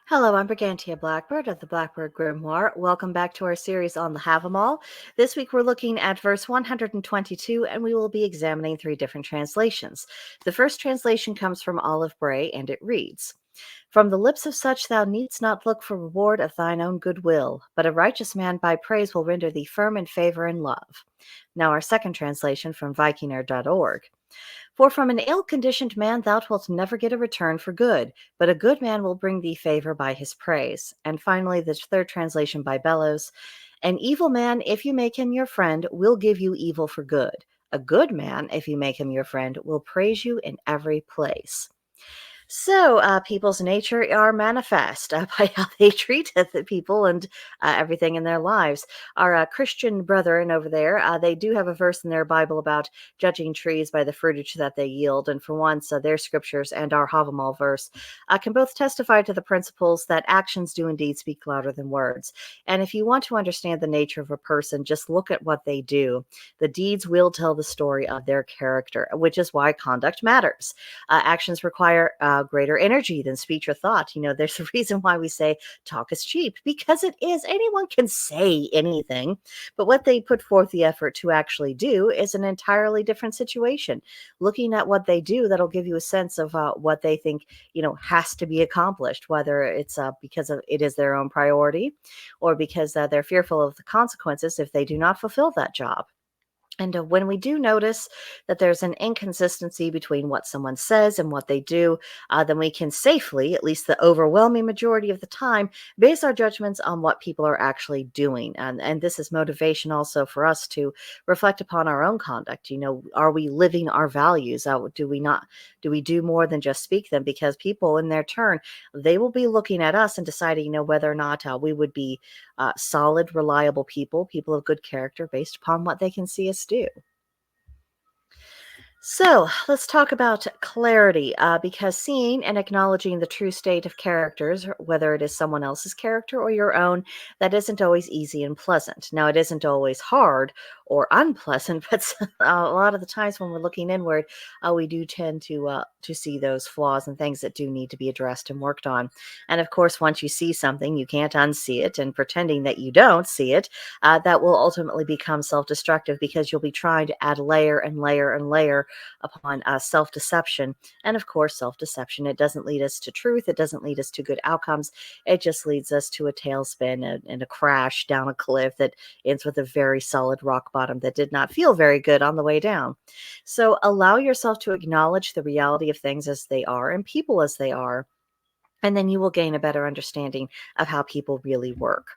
Hello, I'm Brigantia Blackbird of the Blackbird Grimoire. Welcome back to our series on the Havamal. This week we're looking at verse 122, and we will be examining 3 different translations. The first translation comes from Olive Bray, and it reads, "From the lips of such thou needst not look for reward of thine own good will, but a righteous man by praise will render thee firm in favor and love." Now our second translation from Vikinger.org. "For from an ill-conditioned man thou wilt never get a return for good, but a good man will bring thee favor by his praise." And finally, the third translation by Bellows. "An evil man, if you make him your friend, will give you evil for good. A good man, if you make him your friend, will praise you in every place." So, people's nature are manifest by how they treat the people and everything in their lives. Our Christian brethren over there, they do have a verse in their Bible about judging trees by the fruitage that they yield. And for once, their scriptures and our Havamal verse can both testify to the principles that actions do indeed speak louder than words. And if you want to understand the nature of a person, just look at what they do. The deeds will tell the story of their character, which is why conduct matters. Actions require greater energy than speech or thought. There's a reason why we say talk is cheap, because it is. Anyone can say anything, but what they put forth the effort to actually do is an entirely different situation. Looking at what they do, that'll give you a sense of what they think, has to be accomplished, whether it's because it is their own priority or because they're fearful of the consequences if they do not fulfill that job. And when we do notice that there's an inconsistency between what someone says and what they do, then we can safely, at least the overwhelming majority of the time, base our judgments on what people are actually doing. And this is motivation also for us to reflect upon our own conduct. Are we living our values? Do we do more than just speak them? Because people in their turn, they will be looking at us and deciding, whether or not we would be solid, reliable people of good character based upon what they can see us do. So let's talk about clarity, because seeing and acknowledging the true state of characters, whether it is someone else's character or your own, that isn't always easy and pleasant. Now, it isn't always hard or unpleasant, but a lot of the times when we're looking inward, we do tend to see those flaws and things that do need to be addressed and worked on. And of course, once you see something, you can't unsee it, and pretending that you don't see it, that will ultimately become self-destructive, because you'll be trying to add layer and layer and layer upon self-deception. And of course, self-deception, it doesn't lead us to truth. It doesn't lead us to good outcomes. It just leads us to a tailspin and a crash down a cliff that ends with a very solid rock bottom that did not feel very good on the way down. So allow yourself to acknowledge the reality of things as they are and people as they are, and then you will gain a better understanding of how people really work.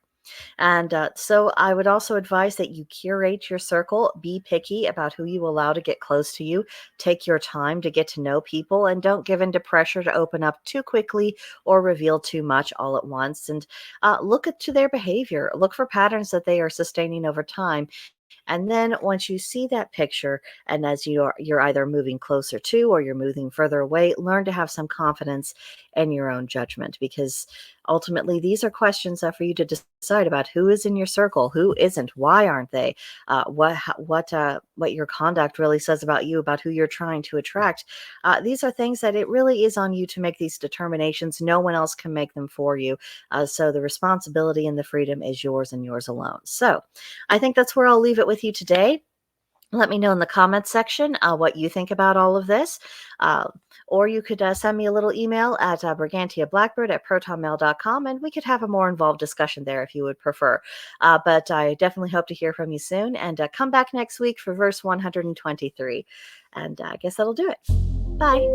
And so I would also advise that you curate your circle, be picky about who you allow to get close to you, take your time to get to know people, and don't give in to pressure to open up too quickly or reveal too much all at once. And look to their behavior, look for patterns that they are sustaining over time. And then once you see that picture, and as you're either moving closer to or you're moving further away, learn to have some confidence in your own judgment, because ultimately these are questions for you to decide about who is in your circle, who isn't, why aren't they, what your conduct really says about you, about who you're trying to attract. These are things that it really is on you to make these determinations. No one else can make them for you. So the responsibility and the freedom is yours and yours alone. So I think that's where I'll leave it with you today. Let me know in the comments section what you think about all of this. Or you could send me a little email at brigantiablackbird@protonmail.com, and we could have a more involved discussion there if you would prefer. But I definitely hope to hear from you soon, and come back next week for verse 123. And I guess that'll do it. Bye.